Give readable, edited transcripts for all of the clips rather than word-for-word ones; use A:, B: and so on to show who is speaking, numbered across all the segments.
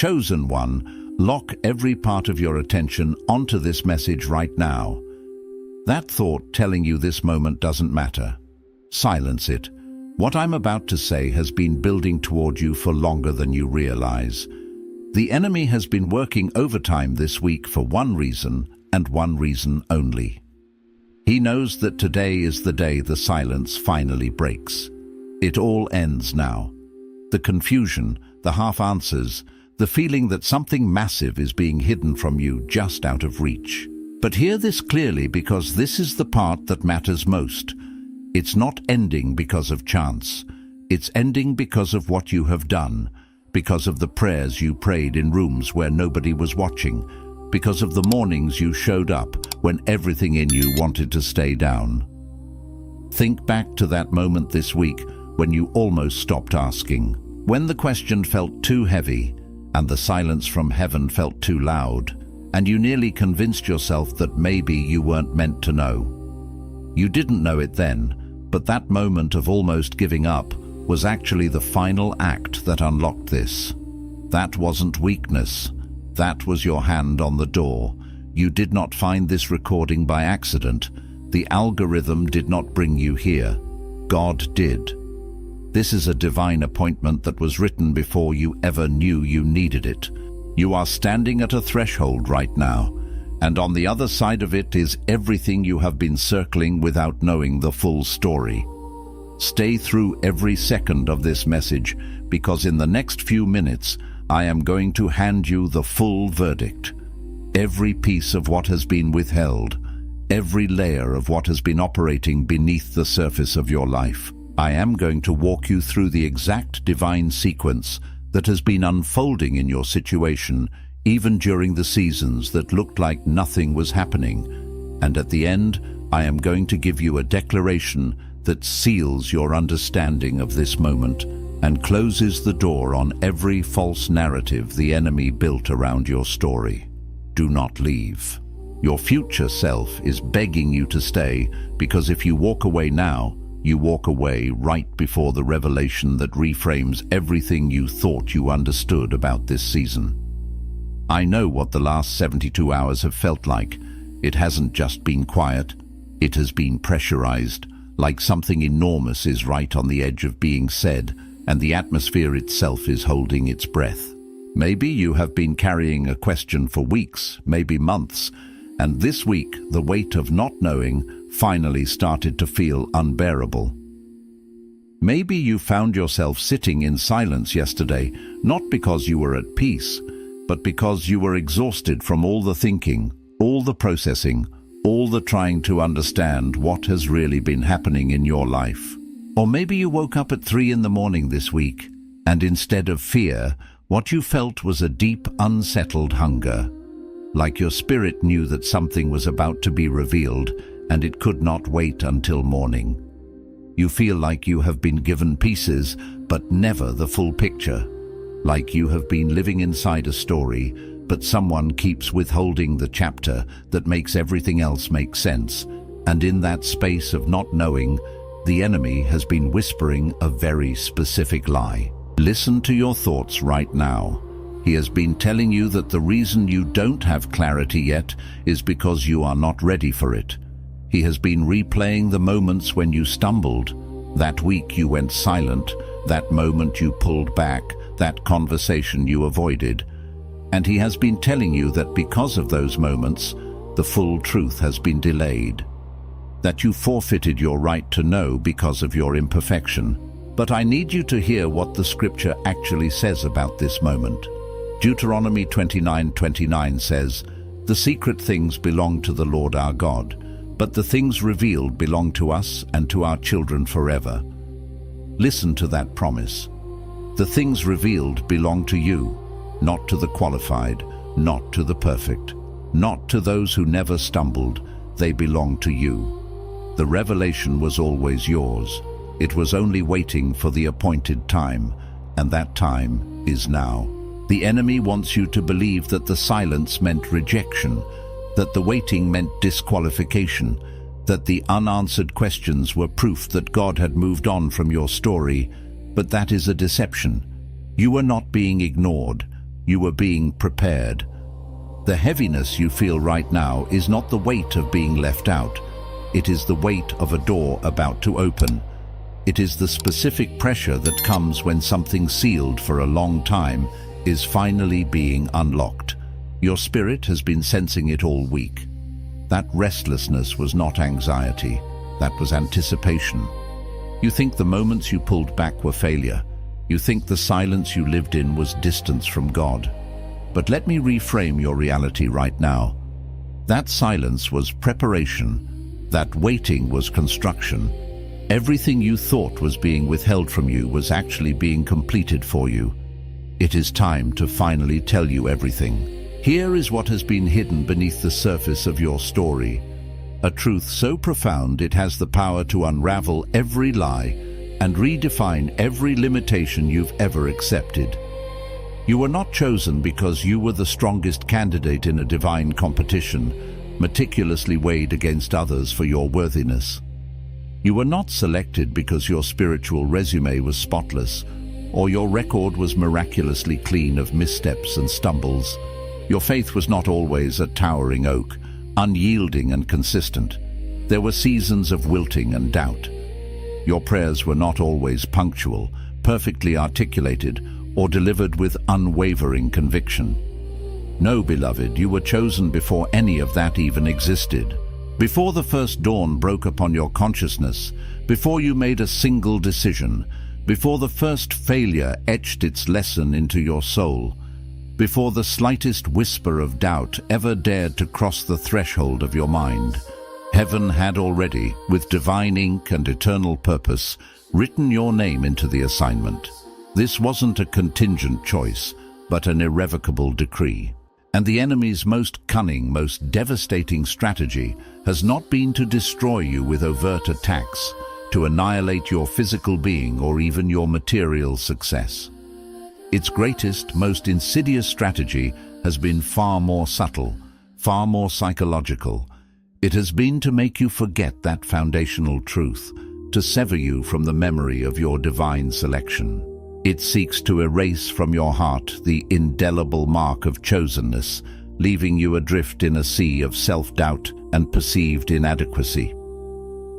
A: chosen one, lock every part of your attention onto this message right now. That thought telling you this moment doesn't matter. Silence it. What I'm about to say has been building toward you for longer than you realize. The enemy has been working overtime this week for one reason, and one reason only. He knows that today is the day the silence finally breaks. It all ends now. The confusion, the half-answers, the feeling that something massive is being hidden from you just out of reach. But hear this clearly, because this is the part that matters most. It's not ending because of chance. It's ending because of what you have done, because of the prayers you prayed in rooms where nobody was watching, because of the mornings you showed up when everything in you wanted to stay down. Think back to that moment this week when you almost stopped asking, when the question felt too heavy and the silence from heaven felt too loud, and you nearly convinced yourself that maybe you weren't meant to know. You didn't know it then, but that moment of almost giving up was actually the final act that unlocked this. That wasn't weakness. That was your hand on the door. You did not find this recording by accident. The algorithm did not bring you here. God did. This is a divine appointment that was written before you ever knew you needed it. You are standing at a threshold right now, and on the other side of it is everything you have been circling without knowing the full story. Stay through every second of this message, because in the next few minutes, I am going to hand you the full verdict. Every piece of what has been withheld, every layer of what has been operating beneath the surface of your life. I am going to walk you through the exact divine sequence that has been unfolding in your situation, even during the seasons that looked like nothing was happening. And at the end, I am going to give you a declaration that seals your understanding of this moment and closes the door on every false narrative the enemy built around your story. Do not leave. Your future self is begging you to stay, because if you walk away now, you walk away right before the revelation that reframes everything you thought you understood about this season. I know what the last 72 hours have felt like. It hasn't just been quiet. It has been pressurized, like something enormous is right on the edge of being said, and the atmosphere itself is holding its breath. Maybe you have been carrying a question for weeks, maybe months, and this week the weight of not knowing finally started to feel unbearable. Maybe you found yourself sitting in silence yesterday, not because you were at peace, but because you were exhausted from all the thinking, all the processing, all the trying to understand what has really been happening in your life. Or maybe you woke up at 3 in the morning this week, and instead of fear, what you felt was a deep, unsettled hunger. Like your spirit knew that something was about to be revealed, and it could not wait until morning. You feel like you have been given pieces, but never the full picture. Like you have been living inside a story, but someone keeps withholding the chapter that makes everything else make sense. And in that space of not knowing, the enemy has been whispering a very specific lie. Listen to your thoughts right now. He has been telling you that the reason you don't have clarity yet is because you are not ready for it. He has been replaying the moments when you stumbled, that week you went silent, that moment you pulled back, that conversation you avoided. And he has been telling you that because of those moments, the full truth has been delayed. That you forfeited your right to know because of your imperfection. But I need you to hear what the scripture actually says about this moment. Deuteronomy 29:29 says, "The secret things belong to the Lord our God, but the things revealed belong to us and to our children forever." Listen to that promise. The things revealed belong to you, not to the qualified, not to the perfect, not to those who never stumbled. They belong to you. The revelation was always yours. It was only waiting for the appointed time, and that time is now. The enemy wants you to believe that the silence meant rejection, that the waiting meant disqualification, that the unanswered questions were proof that God had moved on from your story. But that is a deception. You were not being ignored. You were being prepared. The heaviness you feel right now is not the weight of being left out. It is the weight of a door about to open. It is the specific pressure that comes when something sealed for a long time is finally being unlocked. Your spirit has been sensing it all week. That restlessness was not anxiety, that was anticipation. You think the moments you pulled back were failure. You think the silence you lived in was distance from God. But let me reframe your reality right now. That silence was preparation. That waiting was construction. Everything you thought was being withheld from you was actually being completed for you. It is time to finally tell you everything. Here is what has been hidden beneath the surface of your story. A truth so profound it has the power to unravel every lie and redefine every limitation you've ever accepted. You were not chosen because you were the strongest candidate in a divine competition, meticulously weighed against others for your worthiness. You were not selected because your spiritual resume was spotless, or your record was miraculously clean of missteps and stumbles. Your faith was not always a towering oak, unyielding and consistent. There were seasons of wilting and doubt. Your prayers were not always punctual, perfectly articulated, or delivered with unwavering conviction. No, beloved, you were chosen before any of that even existed. Before the first dawn broke upon your consciousness, before you made a single decision, before the first failure etched its lesson into your soul, before the slightest whisper of doubt ever dared to cross the threshold of your mind, heaven had already, with divine ink and eternal purpose, written your name into the assignment. This wasn't a contingent choice, but an irrevocable decree. And the enemy's most cunning, most devastating strategy has not been to destroy you with overt attacks, to annihilate your physical being or even your material success. Its greatest, most insidious strategy has been far more subtle, far more psychological. It has been to make you forget that foundational truth, to sever you from the memory of your divine selection. It seeks to erase from your heart the indelible mark of chosenness, leaving you adrift in a sea of self-doubt and perceived inadequacy.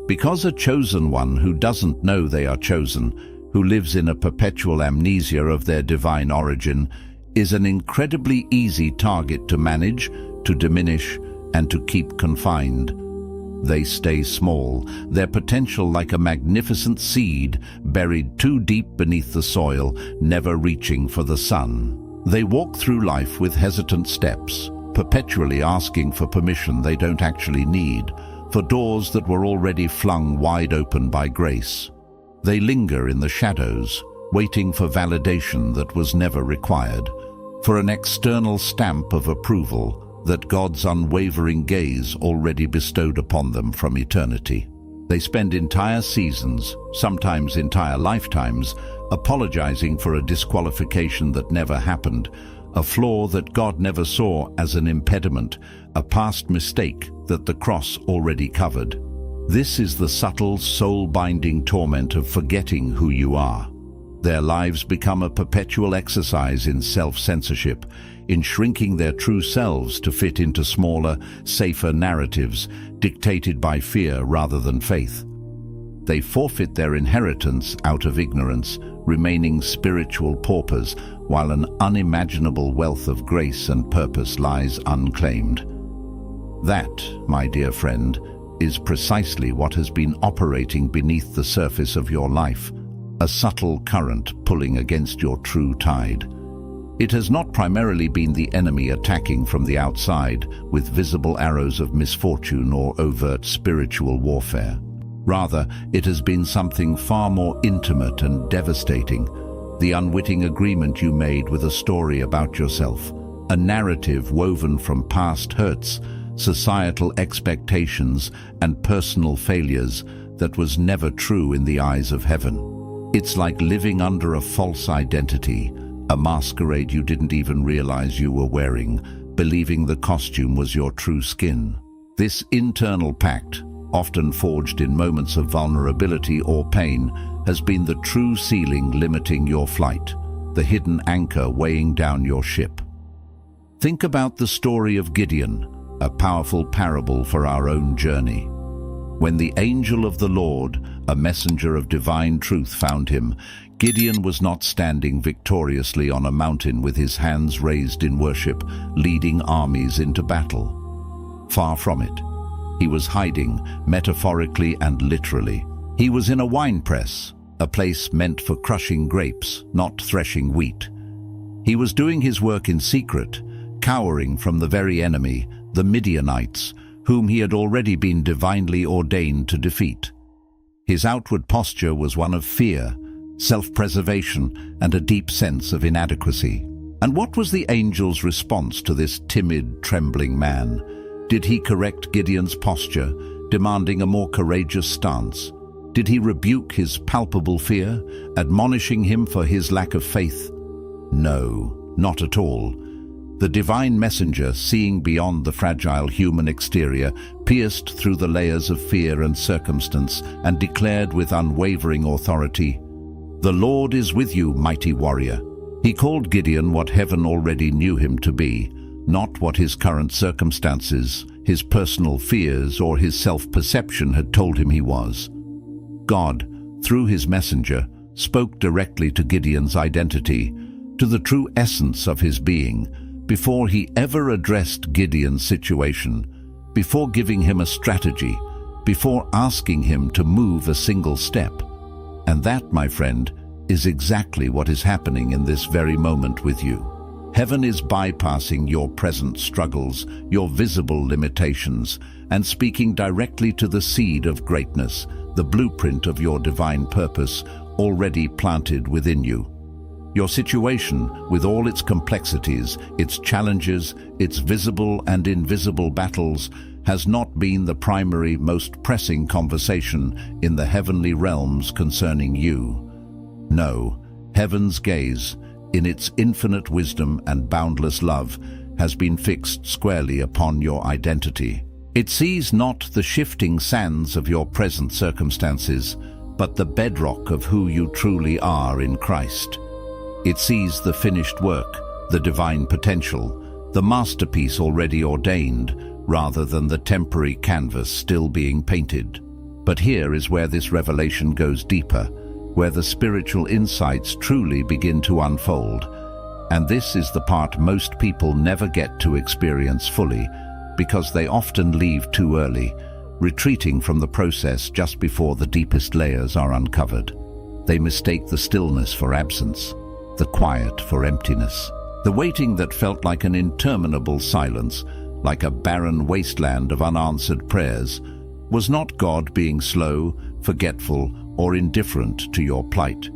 A: Because a chosen one who doesn't know they are chosen, who lives in a perpetual amnesia of their divine origin, is an incredibly easy target to manage, to diminish, and to keep confined. They stay small, their potential like a magnificent seed buried too deep beneath the soil, never reaching for the sun. They walk through life with hesitant steps, perpetually asking for permission they don't actually need, for doors that were already flung wide open by grace. They linger in the shadows, waiting for validation that was never required, for an external stamp of approval that God's unwavering gaze already bestowed upon them from eternity. They spend entire seasons, sometimes entire lifetimes, apologizing for a disqualification that never happened, a flaw that God never saw as an impediment, a past mistake that the cross already covered. This is the subtle, soul-binding torment of forgetting who you are. Their lives become a perpetual exercise in self-censorship, in shrinking their true selves to fit into smaller, safer narratives dictated by fear rather than faith. They forfeit their inheritance out of ignorance, remaining spiritual paupers, while an unimaginable wealth of grace and purpose lies unclaimed. That, my dear friend, is precisely what has been operating beneath the surface of your life, a subtle current pulling against your true tide. It has not primarily been the enemy attacking from the outside with visible arrows of misfortune or overt spiritual warfare. Rather, it has been something far more intimate and devastating, the unwitting agreement you made with a story about yourself, a narrative woven from past hurts, societal expectations, and personal failures that was never true in the eyes of heaven. It's like living under a false identity, a masquerade you didn't even realize you were wearing, believing the costume was your true skin. This internal pact, often forged in moments of vulnerability or pain, has been the true ceiling limiting your flight, the hidden anchor weighing down your ship. Think about the story of Gideon, a powerful parable for our own journey. When the angel of the Lord, a messenger of divine truth, found him, Gideon was not standing victoriously on a mountain with his hands raised in worship, leading armies into battle. Far from it. He was hiding, metaphorically and literally. He was in a winepress, a place meant for crushing grapes, not threshing wheat. He was doing his work in secret, cowering from the very enemy, the Midianites, whom he had already been divinely ordained to defeat. His outward posture was one of fear, self-preservation, and a deep sense of inadequacy. And what was the angel's response to this timid, trembling man? Did he correct Gideon's posture, demanding a more courageous stance? Did he rebuke his palpable fear, admonishing him for his lack of faith? No, not at all. The divine messenger, seeing beyond the fragile human exterior, pierced through the layers of fear and circumstance and declared with unwavering authority, "The Lord is with you, mighty warrior." He called Gideon what heaven already knew him to be, not what his current circumstances, his personal fears, or his self-perception had told him he was. God, through his messenger, spoke directly to Gideon's identity, to the true essence of his being, before he ever addressed Gideon's situation, before giving him a strategy, before asking him to move a single step. And that, my friend, is exactly what is happening in this very moment with you. Heaven is bypassing your present struggles, your visible limitations, and speaking directly to the seed of greatness, the blueprint of your divine purpose already planted within you. Your situation, with all its complexities, its challenges, its visible and invisible battles, has not been the primary, most pressing conversation in the heavenly realms concerning you. No, heaven's gaze, in its infinite wisdom and boundless love, has been fixed squarely upon your identity. It sees not the shifting sands of your present circumstances, but the bedrock of who you truly are in Christ. It sees the finished work, the divine potential, the masterpiece already ordained, rather than the temporary canvas still being painted. But here is where this revelation goes deeper, where the spiritual insights truly begin to unfold. And this is the part most people never get to experience fully, because they often leave too early, retreating from the process just before the deepest layers are uncovered. They mistake the stillness for absence, the quiet for emptiness. The waiting that felt like an interminable silence, like a barren wasteland of unanswered prayers, was not God being slow, forgetful, or indifferent to your plight.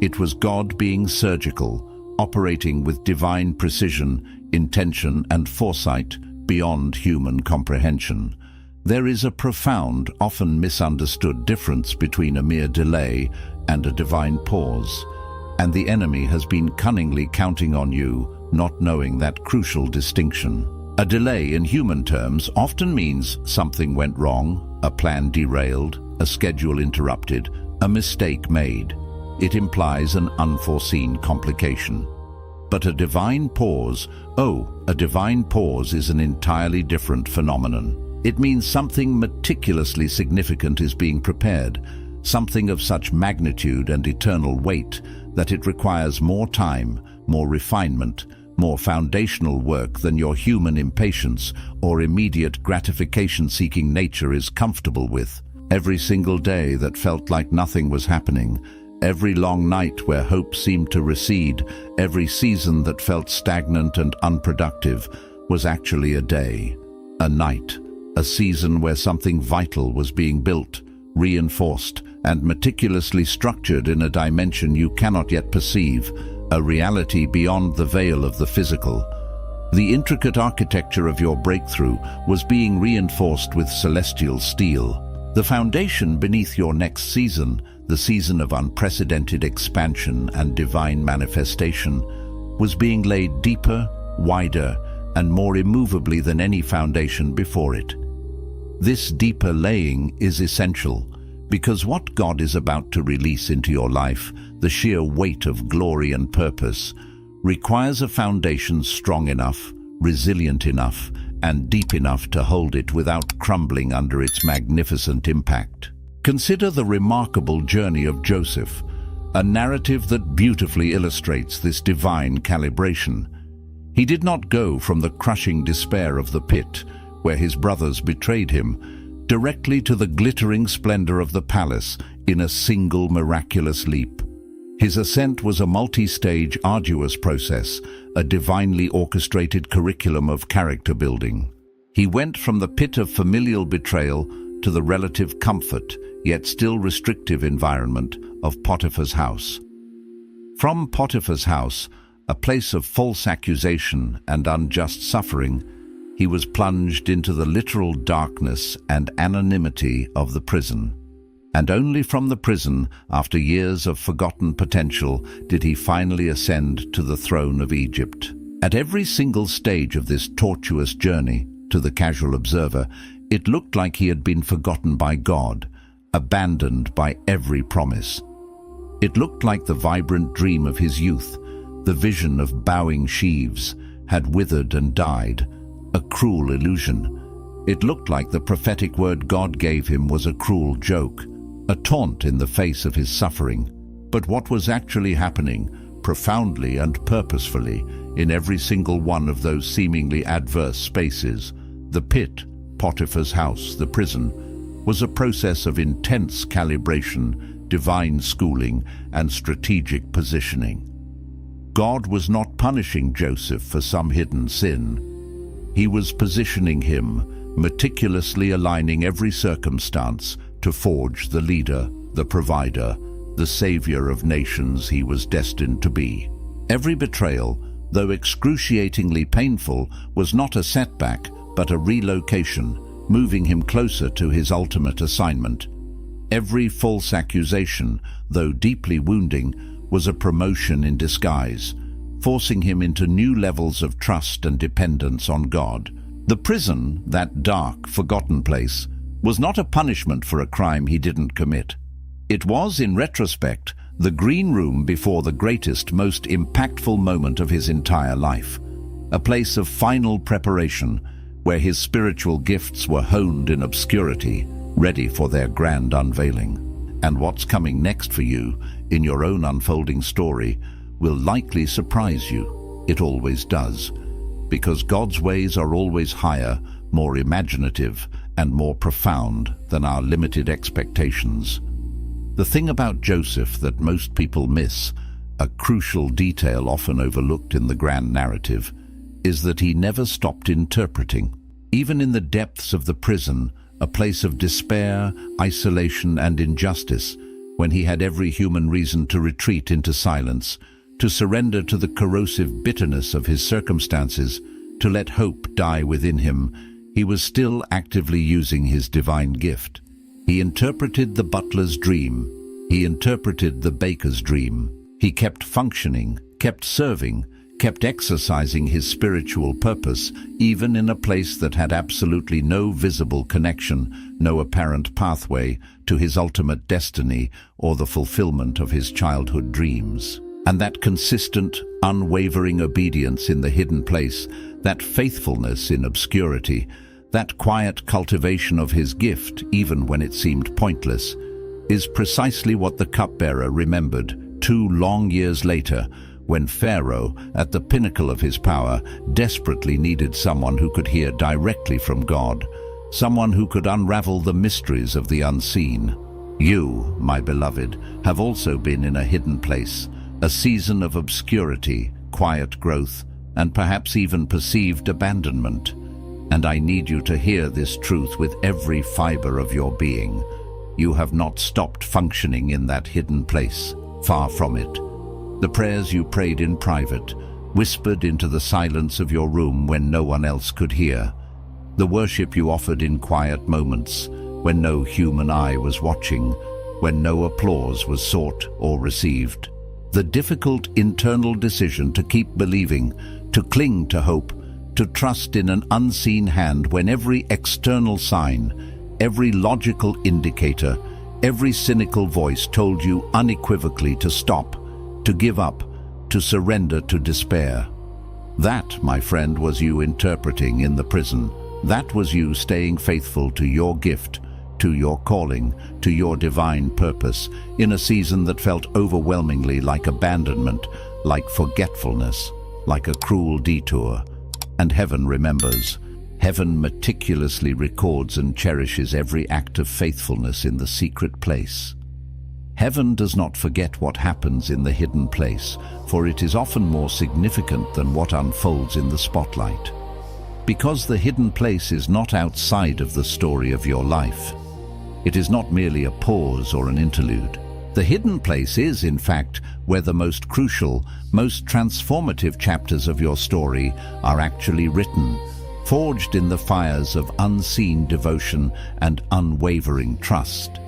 A: It was God being surgical, operating with divine precision, intention, and foresight beyond human comprehension. There is a profound, often misunderstood difference between a mere delay and a divine pause. And the enemy has been cunningly counting on you, not knowing that crucial distinction. A delay in human terms often means something went wrong, a plan derailed, a schedule interrupted, a mistake made. It implies an unforeseen complication. But a divine pause, a divine pause is an entirely different phenomenon. It means something meticulously significant is being prepared, something of such magnitude and eternal weight that it requires more time, more refinement, more foundational work than your human impatience or immediate gratification-seeking nature is comfortable with. Every single day that felt like nothing was happening, every long night where hope seemed to recede, every season that felt stagnant and unproductive was actually a day, a night, a season where something vital was being built, reinforced, and meticulously structured in a dimension you cannot yet perceive, a reality beyond the veil of the physical. The intricate architecture of your breakthrough was being reinforced with celestial steel. The foundation beneath your next season, the season of unprecedented expansion and divine manifestation, was being laid deeper, wider, and more immovably than any foundation before it. This deeper laying is essential, because what God is about to release into your life, the sheer weight of glory and purpose, requires a foundation strong enough, resilient enough, and deep enough to hold it without crumbling under its magnificent impact. Consider the remarkable journey of Joseph, a narrative that beautifully illustrates this divine calibration. He did not go from the crushing despair of the pit, where his brothers betrayed him, directly to the glittering splendor of the palace in a single miraculous leap. His ascent was a multi-stage, arduous process, a divinely orchestrated curriculum of character building. He went from the pit of familial betrayal to the relative comfort, yet still restrictive environment of Potiphar's house. From Potiphar's house, a place of false accusation and unjust suffering, he was plunged into the literal darkness and anonymity of the prison. And only from the prison, after years of forgotten potential, did he finally ascend to the throne of Egypt. At every single stage of this tortuous journey, to the casual observer, it looked like he had been forgotten by God, abandoned by every promise. It looked like the vibrant dream of his youth, the vision of bowing sheaves, had withered and died, a cruel illusion. It looked like the prophetic word God gave him was a cruel joke, a taunt in the face of his suffering. But what was actually happening, profoundly and purposefully, in every single one of those seemingly adverse spaces, the pit, Potiphar's house, the prison, was a process of intense calibration, divine schooling, and strategic positioning. God was not punishing Joseph for some hidden sin. He was positioning him, meticulously aligning every circumstance to forge the leader, the provider, the savior of nations he was destined to be. Every betrayal, though excruciatingly painful, was not a setback, but a relocation, moving him closer to his ultimate assignment. Every false accusation, though deeply wounding, was a promotion in disguise, forcing him into new levels of trust and dependence on God. The prison, that dark, forgotten place, was not a punishment for a crime he didn't commit. It was, in retrospect, the green room before the greatest, most impactful moment of his entire life, a place of final preparation, where his spiritual gifts were honed in obscurity, ready for their grand unveiling. And what's coming next for you, in your own unfolding story, will likely surprise you. It always does, because God's ways are always higher, more imaginative, and more profound than our limited expectations. The thing about Joseph that most people miss, a crucial detail often overlooked in the grand narrative, is that he never stopped interpreting. Even in the depths of the prison, a place of despair, isolation, and injustice, when he had every human reason to retreat into silence, to surrender to the corrosive bitterness of his circumstances, to let hope die within him, he was still actively using his divine gift. He interpreted the butler's dream. He interpreted the baker's dream. He kept functioning, kept serving, kept exercising his spiritual purpose, even in a place that had absolutely no visible connection, no apparent pathway to his ultimate destiny or the fulfillment of his childhood dreams. And that consistent, unwavering obedience in the hidden place, that faithfulness in obscurity, that quiet cultivation of his gift, even when it seemed pointless, is precisely what the cupbearer remembered 2 long years later, when Pharaoh, at the pinnacle of his power, desperately needed someone who could hear directly from God, someone who could unravel the mysteries of the unseen. You, my beloved, have also been in a hidden place, a season of obscurity, quiet growth, and perhaps even perceived abandonment. And I need you to hear this truth with every fiber of your being. You have not stopped functioning in that hidden place, far from it. The prayers you prayed in private, whispered into the silence of your room when no one else could hear. The worship you offered in quiet moments, when no human eye was watching, when no applause was sought or received. The difficult internal decision to keep believing, to cling to hope, to trust in an unseen hand when every external sign, every logical indicator, every cynical voice told you unequivocally to stop, to give up, to surrender to despair. That, my friend, was you interpreting in the prison. That was you staying faithful to your gift, to your calling, to your divine purpose, in a season that felt overwhelmingly like abandonment, like forgetfulness, like a cruel detour. And heaven remembers. Heaven meticulously records and cherishes every act of faithfulness in the secret place. Heaven does not forget what happens in the hidden place, for it is often more significant than what unfolds in the spotlight. Because the hidden place is not outside of the story of your life. It is not merely a pause or an interlude. The hidden place is, in fact, where the most crucial, most transformative chapters of your story are actually written, forged in the fires of unseen devotion and unwavering trust.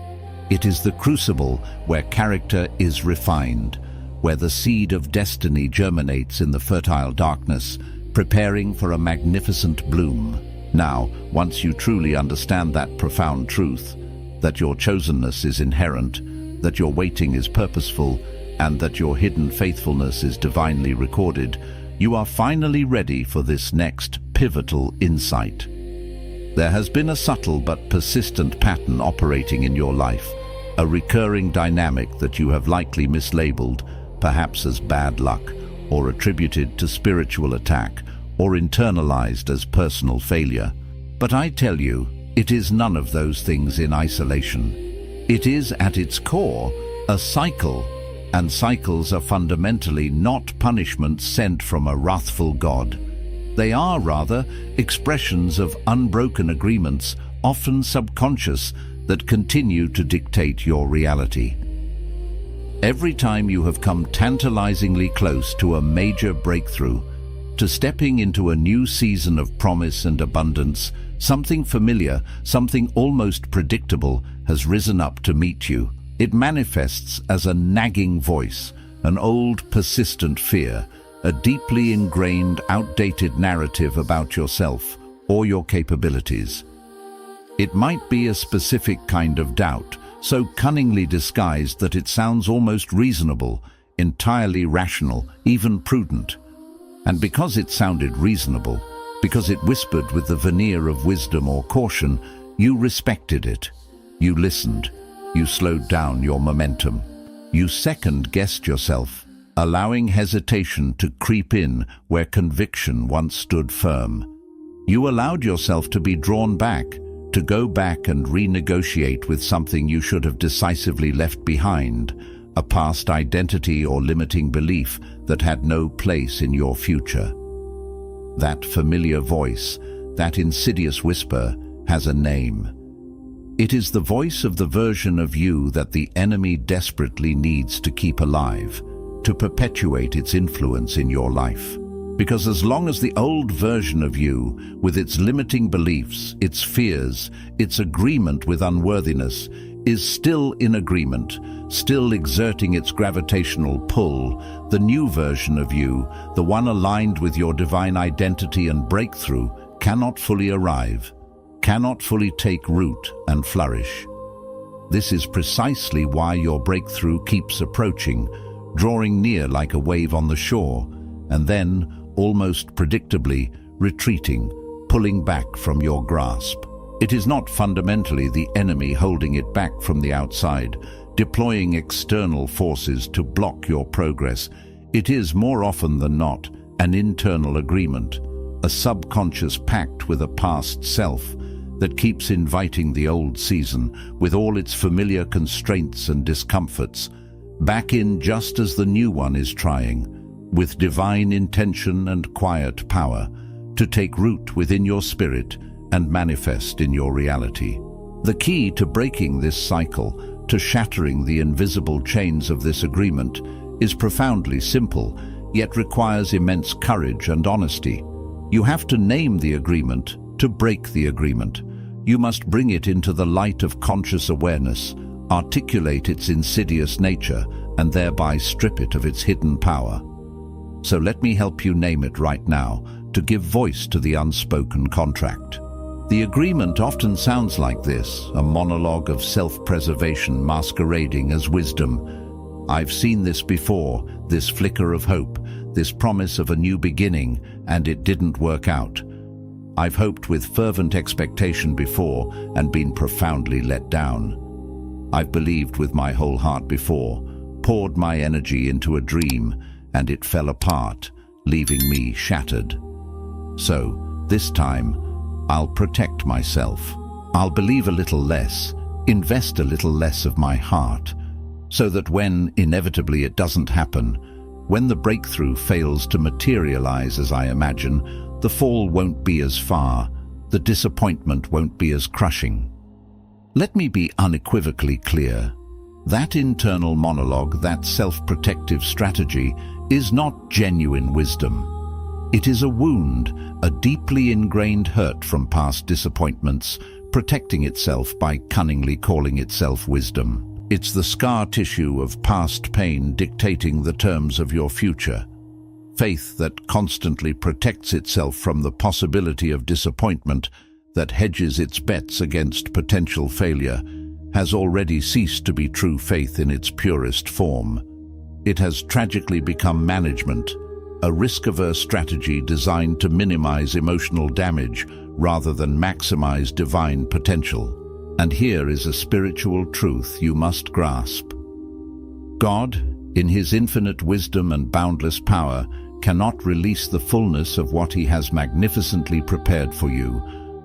A: It is the crucible where character is refined, where the seed of destiny germinates in the fertile darkness, preparing for a magnificent bloom. Now, once you truly understand that profound truth, that your chosenness is inherent, that your waiting is purposeful, and that your hidden faithfulness is divinely recorded, you are finally ready for this next pivotal insight. There has been a subtle but persistent pattern operating in your life, a recurring dynamic that you have likely mislabeled, perhaps as bad luck, or attributed to spiritual attack, or internalized as personal failure. But I tell you, it is none of those things in isolation. It is, at its core, a cycle, and cycles are fundamentally not punishments sent from a wrathful God. They are, rather, expressions of unbroken agreements, often subconscious, that continue to dictate your reality. Every time you have come tantalizingly close to a major breakthrough, to stepping into a new season of promise and abundance, something familiar, something almost predictable, has risen up to meet you. It manifests as a nagging voice, an old, persistent fear, a deeply ingrained, outdated narrative about yourself or your capabilities. It might be a specific kind of doubt, so cunningly disguised that it sounds almost reasonable, entirely rational, even prudent. And because it sounded reasonable, because it whispered with the veneer of wisdom or caution, you respected it. You listened. You slowed down your momentum. You second-guessed yourself, allowing hesitation to creep in where conviction once stood firm. You allowed yourself to be drawn back, to go back and renegotiate with something you should have decisively left behind, a past identity or limiting belief that had no place in your future. That familiar voice, that insidious whisper, has a name. It is the voice of the version of you that the enemy desperately needs to keep alive, to perpetuate its influence in your life. Because as long as the old version of you, with its limiting beliefs, its fears, its agreement with unworthiness, is still in agreement, still exerting its gravitational pull, the new version of you, the one aligned with your divine identity and breakthrough, cannot fully arrive, cannot fully take root and flourish. This is precisely why your breakthrough keeps approaching, drawing near like a wave on the shore, and then, almost predictably, retreating, pulling back from your grasp. It is not fundamentally the enemy holding it back from the outside, deploying external forces to block your progress. It is, more often than not, an internal agreement, a subconscious pact with a past self that keeps inviting the old season, with all its familiar constraints and discomforts, back in just as the new one is trying, with divine intention and quiet power, to take root within your spirit and manifest in your reality. The key to breaking this cycle, to shattering the invisible chains of this agreement, is profoundly simple, yet requires immense courage and honesty. You have to name the agreement to break the agreement. You must bring it into the light of conscious awareness, articulate its insidious nature, and thereby strip it of its hidden power. So let me help you name it right now, to give voice to the unspoken contract. The agreement often sounds like this, a monologue of self-preservation masquerading as wisdom. I've seen this before, this flicker of hope, this promise of a new beginning, and it didn't work out. I've hoped with fervent expectation before and been profoundly let down. I've believed with my whole heart before, poured my energy into a dream, and it fell apart, leaving me shattered. So, this time, I'll protect myself. I'll believe a little less, invest a little less of my heart, so that when, inevitably, it doesn't happen, when the breakthrough fails to materialize as I imagine, the fall won't be as far, the disappointment won't be as crushing. Let me be unequivocally clear. That internal monologue, that self-protective strategy, is not genuine wisdom. It is a wound, a deeply ingrained hurt from past disappointments, protecting itself by cunningly calling itself wisdom. It's the scar tissue of past pain dictating the terms of your future. Faith that constantly protects itself from the possibility of disappointment, that hedges its bets against potential failure, has already ceased to be true faith in its purest form. It has tragically become management, a risk-averse strategy designed to minimize emotional damage rather than maximize divine potential. And here is a spiritual truth you must grasp. God, in His infinite wisdom and boundless power, cannot release the fullness of what He has magnificently prepared for you,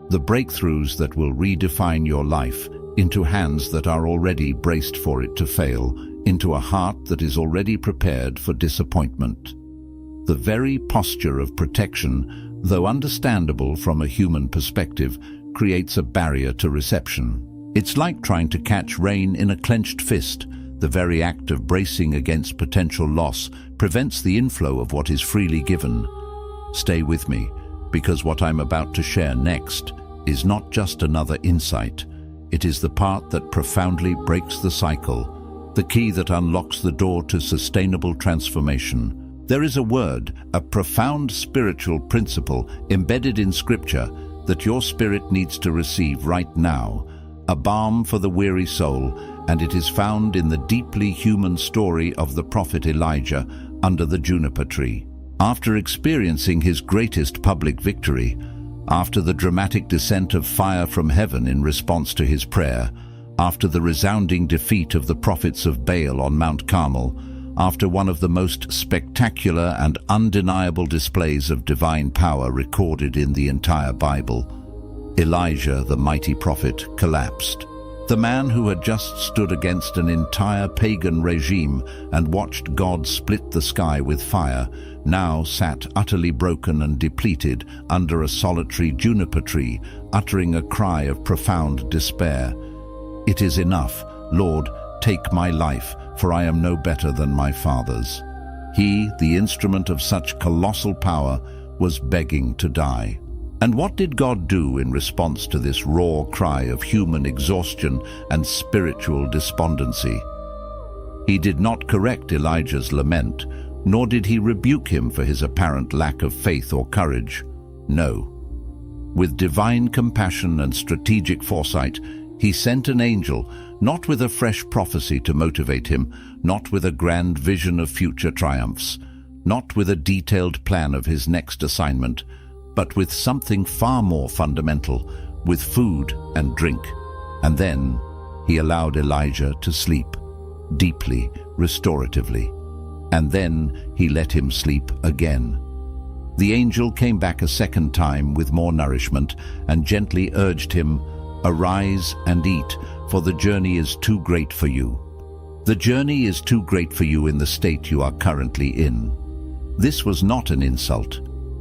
A: the breakthroughs that will redefine your life, into hands that are already braced for it to fail, into a heart that is already prepared for disappointment. The very posture of protection, though understandable from a human perspective, creates a barrier to reception. It's like trying to catch rain in a clenched fist. The very act of bracing against potential loss prevents the inflow of what is freely given. Stay with me, because what I'm about to share next is not just another insight. It is the part that profoundly breaks the cycle, the key that unlocks the door to sustainable transformation. There is a word, a profound spiritual principle embedded in Scripture that your spirit needs to receive right now, a balm for the weary soul, and it is found in the deeply human story of the prophet Elijah under the juniper tree. After experiencing his greatest public victory, after the dramatic descent of fire from heaven in response to his prayer, after the resounding defeat of the prophets of Baal on Mount Carmel, after one of the most spectacular and undeniable displays of divine power recorded in the entire Bible, Elijah, the mighty prophet, collapsed. The man who had just stood against an entire pagan regime and watched God split the sky with fire, now sat utterly broken and depleted under a solitary juniper tree, uttering a cry of profound despair. "It is enough, Lord, take my life, for I am no better than my fathers." He, the instrument of such colossal power, was begging to die. And what did God do in response to this raw cry of human exhaustion and spiritual despondency? He did not correct Elijah's lament, nor did he rebuke him for his apparent lack of faith or courage. No. With divine compassion and strategic foresight, he sent an angel, not with a fresh prophecy to motivate him, not with a grand vision of future triumphs, not with a detailed plan of his next assignment, but with something far more fundamental, with food and drink. And then he allowed Elijah to sleep, deeply, restoratively. And then he let him sleep again. The angel came back a second time with more nourishment and gently urged him, "Arise and eat, for the journey is too great for you." The journey is too great for you in the state you are currently in. This was not an insult.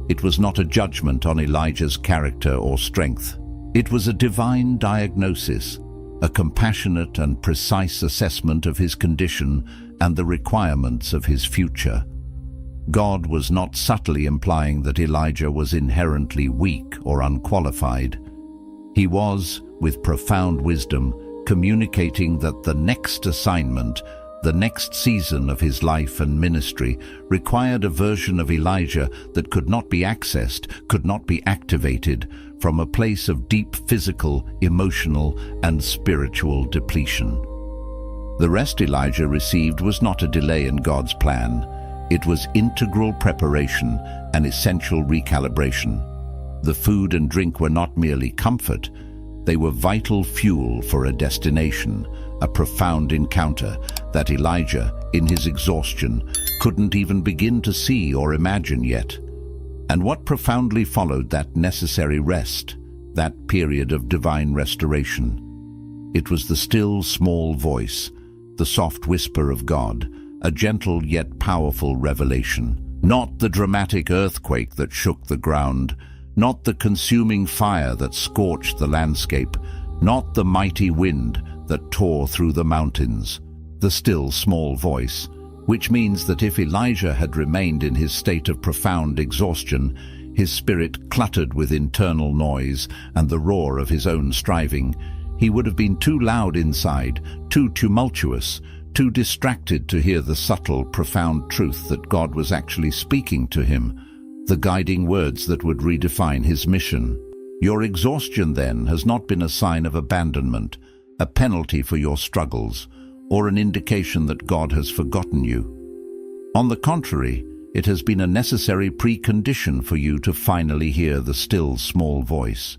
A: It was not a judgment on Elijah's character or strength. It was a divine diagnosis, a compassionate and precise assessment of his condition and the requirements of his future. God was not subtly implying that Elijah was inherently weak or unqualified. He was, with profound wisdom, communicating that the next assignment, the next season of his life and ministry, required a version of Elijah that could not be accessed, could not be activated, from a place of deep physical, emotional, and spiritual depletion. The rest Elijah received was not a delay in God's plan. It was integral preparation, an essential recalibration. The food and drink were not merely comfort, they were vital fuel for a destination, a profound encounter that Elijah, in his exhaustion, couldn't even begin to see or imagine yet. And what profoundly followed that necessary rest, that period of divine restoration? It was the still, small voice, the soft whisper of God, a gentle yet powerful revelation. Not the dramatic earthquake that shook the ground, not the consuming fire that scorched the landscape, not the mighty wind that tore through the mountains. The still, small voice, which means that if Elijah had remained in his state of profound exhaustion, his spirit cluttered with internal noise and the roar of his own striving, he would have been too loud inside, too tumultuous, too distracted to hear the subtle, profound truth that God was actually speaking to him, the guiding words that would redefine his mission. Your exhaustion, then, has not been a sign of abandonment, a penalty for your struggles, or an indication that God has forgotten you. On the contrary, it has been a necessary precondition for you to finally hear the still, small voice.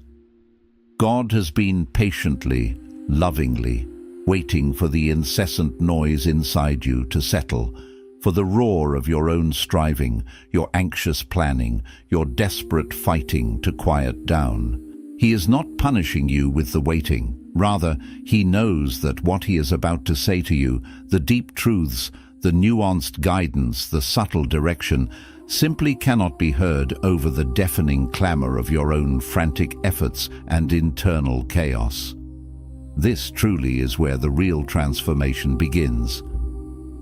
A: God has been patiently, lovingly, waiting for the incessant noise inside you to settle, for the roar of your own striving, your anxious planning, your desperate fighting to quiet down. He is not punishing you with the waiting. Rather, he knows that what he is about to say to you, the deep truths, the nuanced guidance, the subtle direction, simply cannot be heard over the deafening clamor of your own frantic efforts and internal chaos. This truly is where the real transformation begins.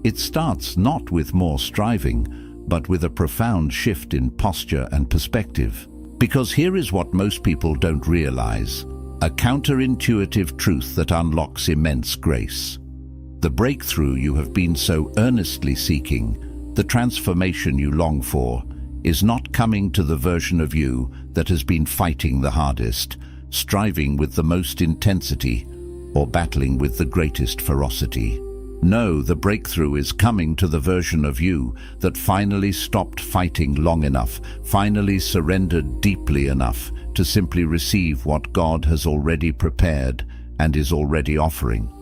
A: It starts not with more striving, but with a profound shift in posture and perspective. Because here is what most people don't realize, a counterintuitive truth that unlocks immense grace. The breakthrough you have been so earnestly seeking, the transformation you long for, is not coming to the version of you that has been fighting the hardest, striving with the most intensity, or battling with the greatest ferocity. No, the breakthrough is coming to the version of you that finally stopped fighting long enough, finally surrendered deeply enough to simply receive what God has already prepared and is already offering.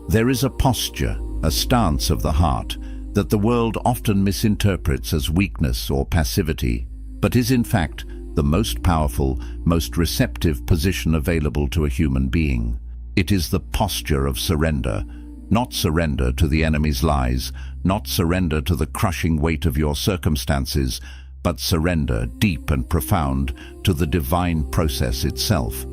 A: There is a posture, a stance of the heart, that the world often misinterprets as weakness or passivity, but is in fact the most powerful, most receptive position available to a human being. It is the posture of surrender, not surrender to the enemy's lies, not surrender to the crushing weight of your circumstances, but surrender, deep and profound, to the divine process itself.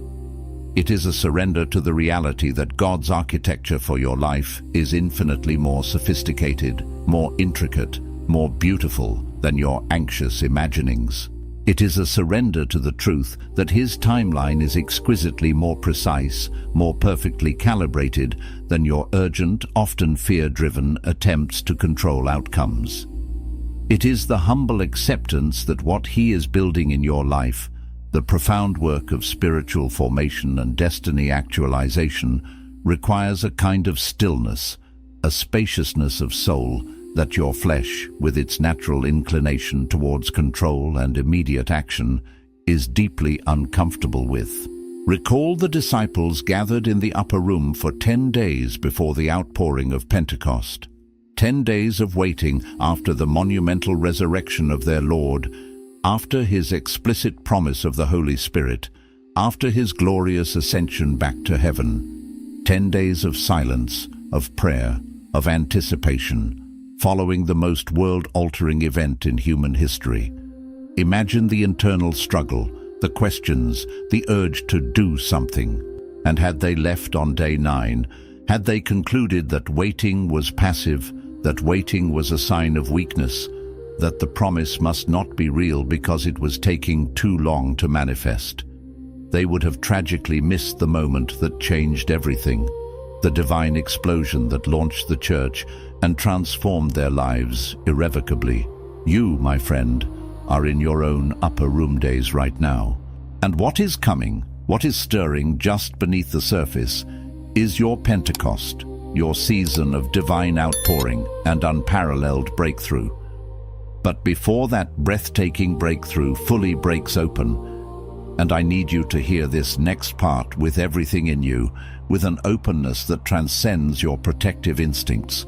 A: It is a surrender to the reality that God's architecture for your life is infinitely more sophisticated, more intricate, more beautiful than your anxious imaginings. It is a surrender to the truth that His timeline is exquisitely more precise, more perfectly calibrated than your urgent, often fear-driven attempts to control outcomes. It is the humble acceptance that what He is building in your life, the profound work of spiritual formation and destiny actualization, requires a kind of stillness, a spaciousness of soul that your flesh, with its natural inclination towards control and immediate action, is deeply uncomfortable with. Recall the disciples gathered in the upper room for 10 days before the outpouring of Pentecost. 10 days of waiting after the monumental resurrection of their Lord, after His explicit promise of the Holy Spirit, after His glorious ascension back to heaven. 10 days of silence, of prayer, of anticipation, following the most world-altering event in human history. Imagine the internal struggle, the questions, the urge to do something. And had they left on day 9, had they concluded that waiting was passive, that waiting was a sign of weakness, that the promise must not be real because it was taking too long to manifest, they would have tragically missed the moment that changed everything, the divine explosion that launched the church and transformed their lives irrevocably. You, my friend, are in your own upper room days right now. And what is coming, what is stirring just beneath the surface, is your Pentecost, your season of divine outpouring and unparalleled breakthrough. But before that breathtaking breakthrough fully breaks open, and I need you to hear this next part with everything in you, with an openness that transcends your protective instincts,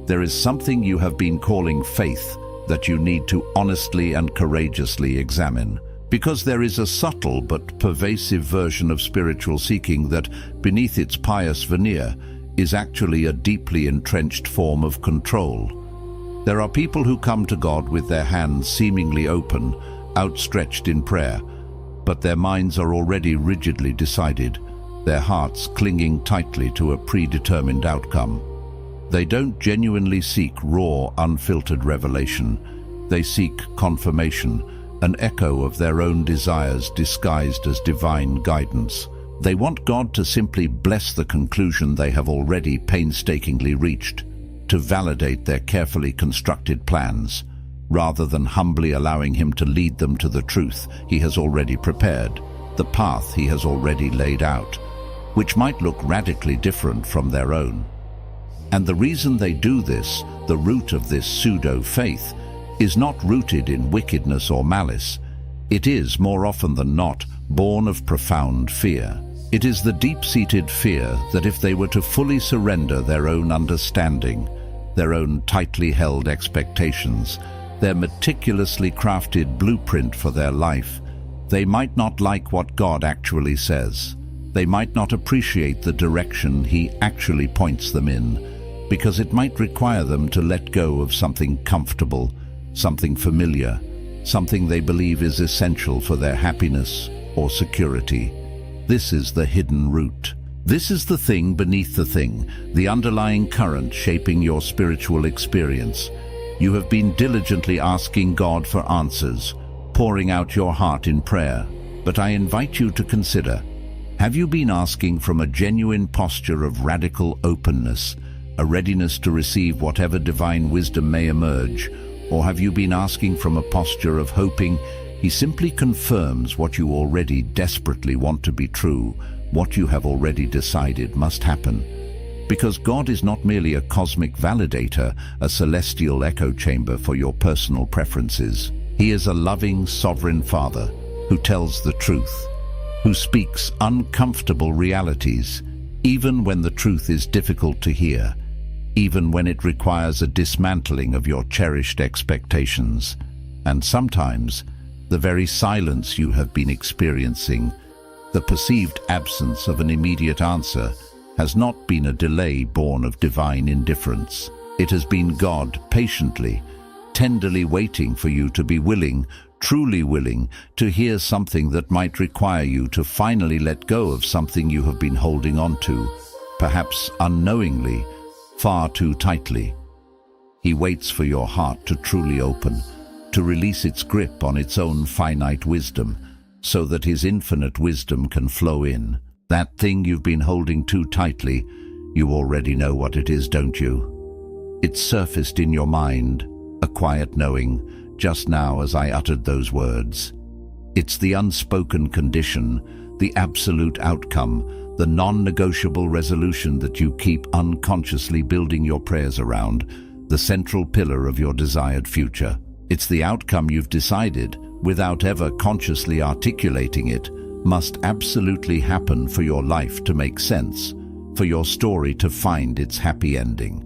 A: there is something you have been calling faith that you need to honestly and courageously examine. Because there is a subtle but pervasive version of spiritual seeking that, beneath its pious veneer, is actually a deeply entrenched form of control. There are people who come to God with their hands seemingly open, outstretched in prayer, but their minds are already rigidly decided, their hearts clinging tightly to a predetermined outcome. They don't genuinely seek raw, unfiltered revelation. They seek confirmation, an echo of their own desires disguised as divine guidance. They want God to simply bless the conclusion they have already painstakingly reached, to validate their carefully constructed plans, rather than humbly allowing Him to lead them to the truth He has already prepared, the path He has already laid out, which might look radically different from their own. And the reason they do this, the root of this pseudo-faith, is not rooted in wickedness or malice. It is, more often than not, born of profound fear. It is the deep-seated fear that if they were to fully surrender their own understanding, their own tightly held expectations, their meticulously crafted blueprint for their life, they might not like what God actually says. They might not appreciate the direction He actually points them in, because it might require them to let go of something comfortable, something familiar, something they believe is essential for their happiness or security. This is the hidden root. This is the thing beneath the thing, the underlying current shaping your spiritual experience. You have been diligently asking God for answers, pouring out your heart in prayer. But I invite you to consider, have you been asking from a genuine posture of radical openness, a readiness to receive whatever divine wisdom may emerge? Or have you been asking from a posture of hoping He simply confirms what you already desperately want to be true, what you have already decided must happen? Because God is not merely a cosmic validator, a celestial echo chamber for your personal preferences. He is a loving, sovereign Father who tells the truth, who speaks uncomfortable realities, even when the truth is difficult to hear, even when it requires a dismantling of your cherished expectations. And sometimes, the very silence you have been experiencing, the perceived absence of an immediate answer, has not been a delay born of divine indifference. It has been God patiently, tenderly waiting for you to be willing, truly willing, to hear something that might require you to finally let go of something you have been holding on to, perhaps unknowingly, far too tightly. He waits for your heart to truly open, to release its grip on its own finite wisdom, so that His infinite wisdom can flow in. That thing you've been holding too tightly, you already know what it is, don't you? It surfaced in your mind, a quiet knowing, just now as I uttered those words. It's the unspoken condition, the absolute outcome, the non-negotiable resolution that you keep unconsciously building your prayers around, the central pillar of your desired future. It's the outcome you've decided, without ever consciously articulating it, must absolutely happen for your life to make sense, for your story to find its happy ending.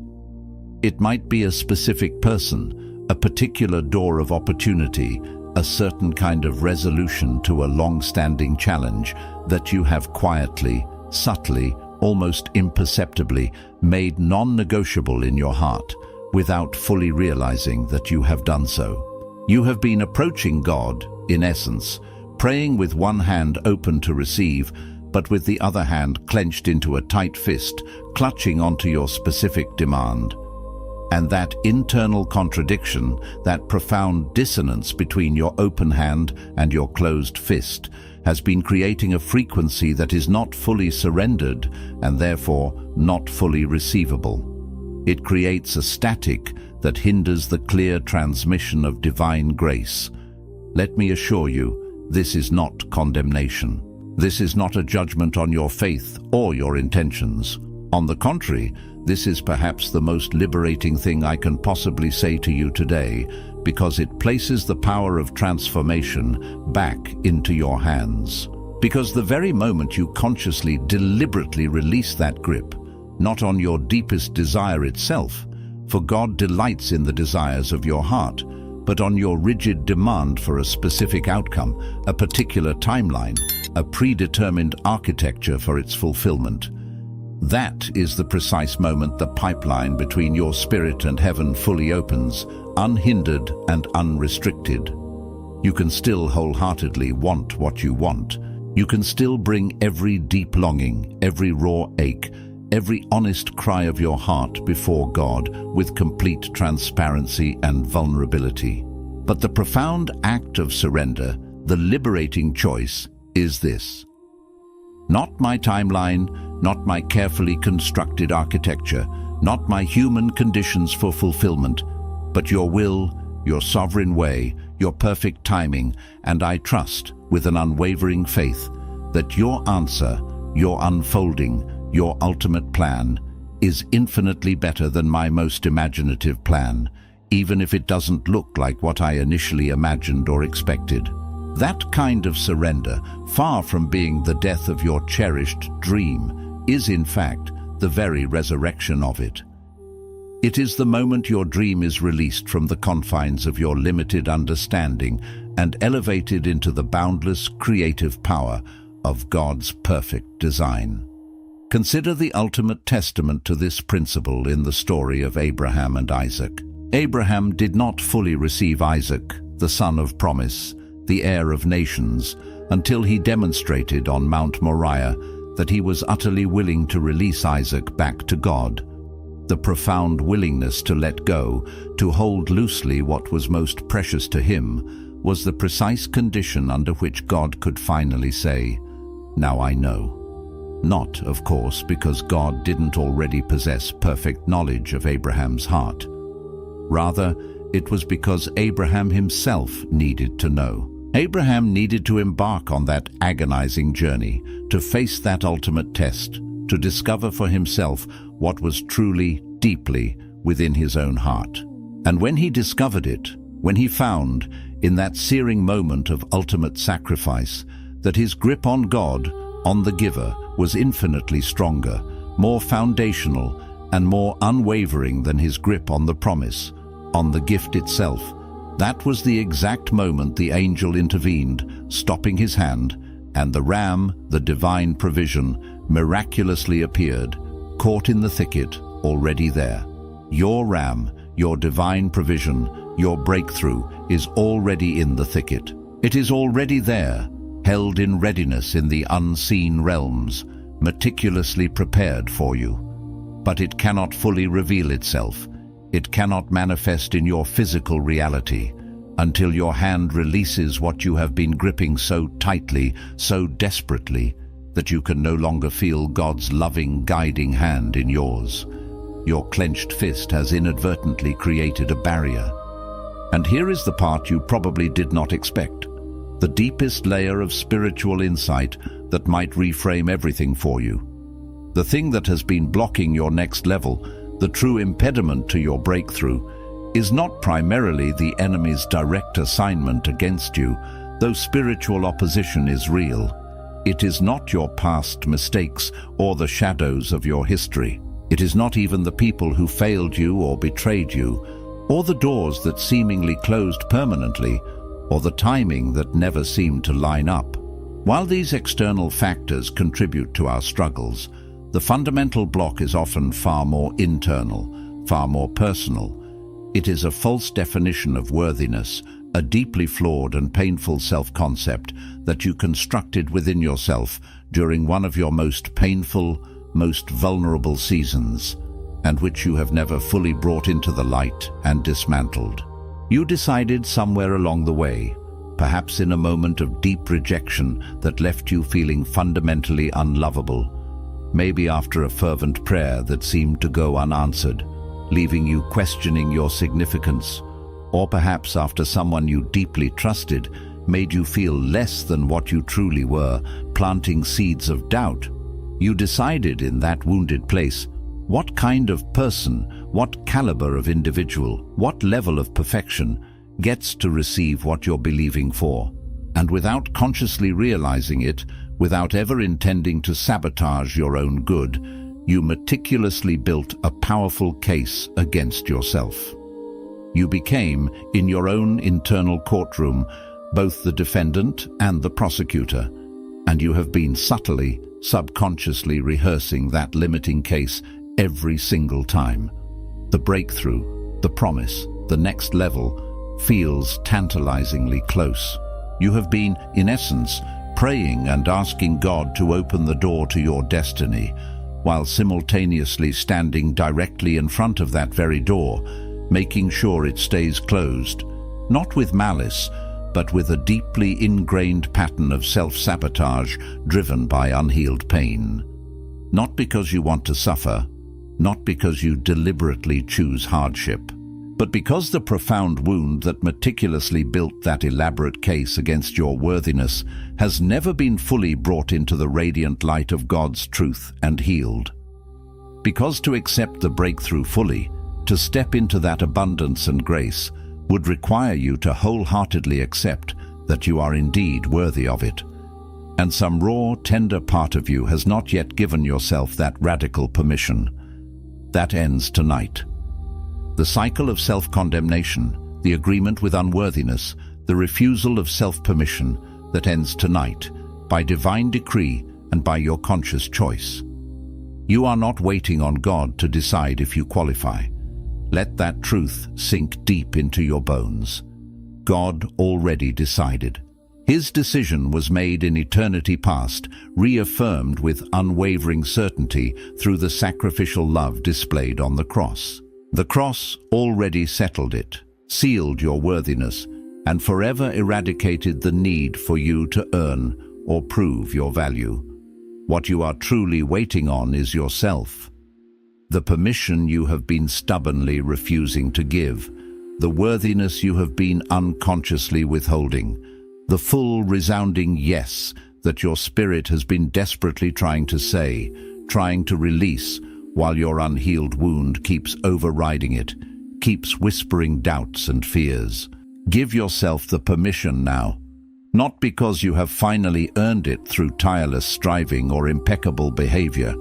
A: It might be a specific person, a particular door of opportunity, a certain kind of resolution to a long-standing challenge that you have quietly, subtly, almost imperceptibly made non-negotiable in your heart, without fully realizing that you have done so. You have been approaching God, in essence, praying with one hand open to receive, but with the other hand clenched into a tight fist, clutching onto your specific demand. And that internal contradiction, that profound dissonance between your open hand and your closed fist, has been creating a frequency that is not fully surrendered and therefore not fully receivable. It creates a static that hinders the clear transmission of divine grace. Let me assure you, this is not condemnation. This is not a judgment on your faith or your intentions. On the contrary, this is perhaps the most liberating thing I can possibly say to you today, because it places the power of transformation back into your hands. Because the very moment you consciously, deliberately release that grip, not on your deepest desire itself, for God delights in the desires of your heart, but on your rigid demand for a specific outcome, a particular timeline, a predetermined architecture for its fulfillment. That is the precise moment the pipeline between your spirit and heaven fully opens, unhindered and unrestricted. You can still wholeheartedly want what you want. You can still bring every deep longing, every raw ache, every honest cry of your heart before God with complete transparency and vulnerability. But the profound act of surrender, the liberating choice, is this. Not my timeline, not my carefully constructed architecture, not my human conditions for fulfillment, but your will, your sovereign way, your perfect timing, and I trust, with an unwavering faith, that your answer, your unfolding, your ultimate plan, is infinitely better than my most imaginative plan, even if it doesn't look like what I initially imagined or expected. That kind of surrender, far from being the death of your cherished dream, is in fact the very resurrection of it. It is the moment your dream is released from the confines of your limited understanding and elevated into the boundless creative power of God's perfect design. Consider the ultimate testament to this principle in the story of Abraham and Isaac. Abraham did not fully receive Isaac, the son of promise, the heir of nations, until he demonstrated on Mount Moriah that he was utterly willing to release Isaac back to God. The profound willingness to let go, to hold loosely what was most precious to him, was the precise condition under which God could finally say, "Now I know." Not, of course, because God didn't already possess perfect knowledge of Abraham's heart. Rather, it was because Abraham himself needed to know. Abraham needed to embark on that agonizing journey, to face that ultimate test, to discover for himself what was truly, deeply within his own heart. And when he discovered it, when he found, in that searing moment of ultimate sacrifice, that his grip on God, on the giver, was infinitely stronger, more foundational, and more unwavering than his grip on the promise, on the gift itself, that was the exact moment the angel intervened, stopping his hand, and the ram, the divine provision, miraculously appeared, caught in the thicket, already there. Your ram, your divine provision, your breakthrough is already in the thicket. It is already there, held in readiness in the unseen realms, meticulously prepared for you. But it cannot fully reveal itself. It cannot manifest in your physical reality until your hand releases what you have been gripping so tightly, so desperately, that you can no longer feel God's loving, guiding hand in yours. Your clenched fist has inadvertently created a barrier. And here is the part you probably did not expect, the deepest layer of spiritual insight that might reframe everything for you. The thing that has been blocking your next level, the true impediment to your breakthrough, is not primarily the enemy's direct assignment against you, though spiritual opposition is real. It is not your past mistakes or the shadows of your history. It is not even the people who failed you or betrayed you, or the doors that seemingly closed permanently, or the timing that never seemed to line up. While these external factors contribute to our struggles, the fundamental block is often far more internal, far more personal. It is a false definition of worthiness, a deeply flawed and painful self-concept that you constructed within yourself during one of your most painful, most vulnerable seasons, and which you have never fully brought into the light and dismantled. You decided somewhere along the way, perhaps in a moment of deep rejection that left you feeling fundamentally unlovable, maybe after a fervent prayer that seemed to go unanswered, leaving you questioning your significance, or perhaps after someone you deeply trusted made you feel less than what you truly were, planting seeds of doubt. You decided in that wounded place what kind of person, what caliber of individual, what level of perfection gets to receive what you're believing for. And without consciously realizing it, without ever intending to sabotage your own good, you meticulously built a powerful case against yourself. You became, in your own internal courtroom, both the defendant and the prosecutor, and you have been subtly, subconsciously rehearsing that limiting case every single time. The breakthrough, the promise, the next level feels tantalizingly close. You have been, in essence, praying and asking God to open the door to your destiny, while simultaneously standing directly in front of that very door, making sure it stays closed, not with malice, but with a deeply ingrained pattern of self-sabotage driven by unhealed pain. Not because you want to suffer, not because you deliberately choose hardship, but because the profound wound that meticulously built that elaborate case against your worthiness has never been fully brought into the radiant light of God's truth and healed. Because to accept the breakthrough fully, to step into that abundance and grace, would require you to wholeheartedly accept that you are indeed worthy of it. And some raw, tender part of you has not yet given yourself that radical permission. That ends tonight. The cycle of self-condemnation, the agreement with unworthiness, the refusal of self-permission that ends tonight, by divine decree and by your conscious choice. You are not waiting on God to decide if you qualify. Let that truth sink deep into your bones. God already decided. His decision was made in eternity past, reaffirmed with unwavering certainty through the sacrificial love displayed on the cross. The cross already settled it, sealed your worthiness, and forever eradicated the need for you to earn or prove your value. What you are truly waiting on is yourself. The permission you have been stubbornly refusing to give, the worthiness you have been unconsciously withholding, the full resounding yes that your spirit has been desperately trying to say, trying to release, while your unhealed wound keeps overriding it, keeps whispering doubts and fears. Give yourself the permission now, not because you have finally earned it through tireless striving or impeccable behavior,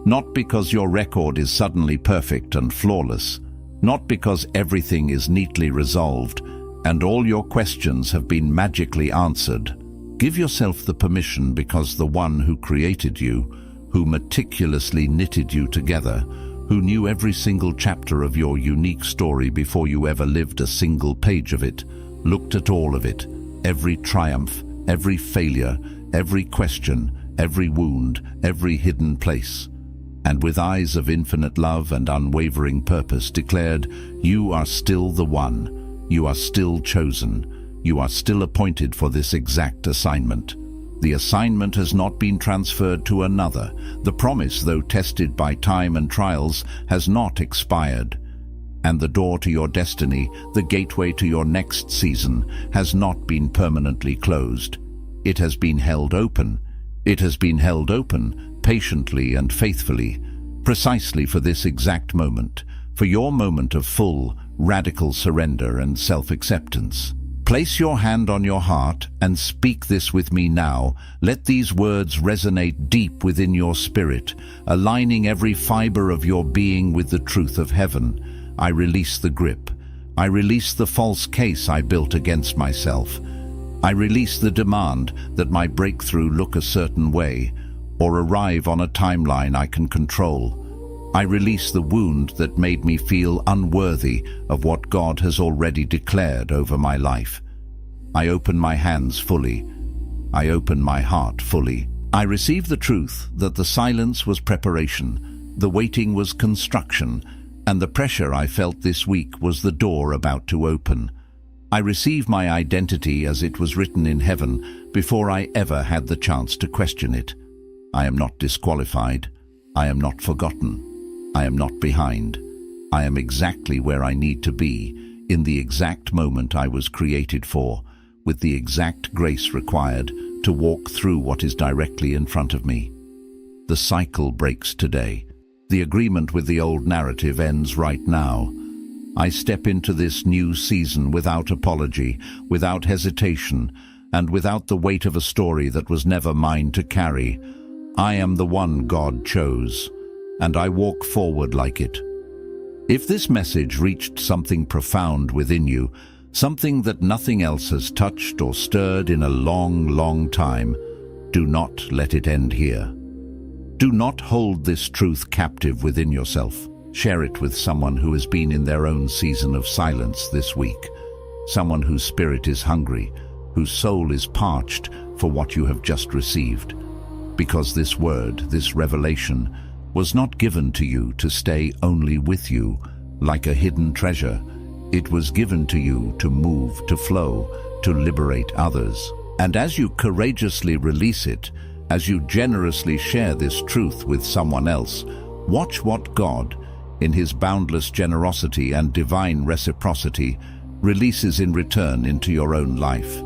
A: not because your record is suddenly perfect and flawless, not because everything is neatly resolved and all your questions have been magically answered. Give yourself the permission because the one who created you, who meticulously knitted you together, who knew every single chapter of your unique story before you ever lived a single page of it, looked at all of it, every triumph, every failure, every question, every wound, every hidden place, and with eyes of infinite love and unwavering purpose declared, you are still the one, you are still chosen, you are still appointed for this exact assignment. The assignment has not been transferred to another. The promise, though tested by time and trials, has not expired. And the door to your destiny, the gateway to your next season, has not been permanently closed. It has been held open. It has been held open, patiently and faithfully, precisely for this exact moment, for your moment of full, radical surrender and self-acceptance. Place your hand on your heart and speak this with me now. Let these words resonate deep within your spirit, aligning every fiber of your being with the truth of heaven. I release the grip. I release the false case I built against myself. I release the demand that my breakthrough look a certain way or arrive on a timeline I can control. I release the wound that made me feel unworthy of what God has already declared over my life. I open my hands fully. I open my heart fully. I receive the truth that the silence was preparation, the waiting was construction, and the pressure I felt this week was the door about to open. I receive my identity as it was written in heaven before I ever had the chance to question it. I am not disqualified. I am not forgotten. I am not behind. I am exactly where I need to be, in the exact moment I was created for, with the exact grace required to walk through what is directly in front of me. The cycle breaks today. The agreement with the old narrative ends right now. I step into this new season without apology, without hesitation, and without the weight of a story that was never mine to carry. I am the one God chose, and I walk forward like it. If this message reached something profound within you, something that nothing else has touched or stirred in a long, long time, do not let it end here. Do not hold this truth captive within yourself. Share it with someone who has been in their own season of silence this week, someone whose spirit is hungry, whose soul is parched for what you have just received. Because this word, this revelation, was not given to you to stay only with you like a hidden treasure. It was given to you to move, to flow, to liberate others. And as you courageously release it, as you generously share this truth with someone else, watch what God, in His boundless generosity and divine reciprocity, releases in return into your own life.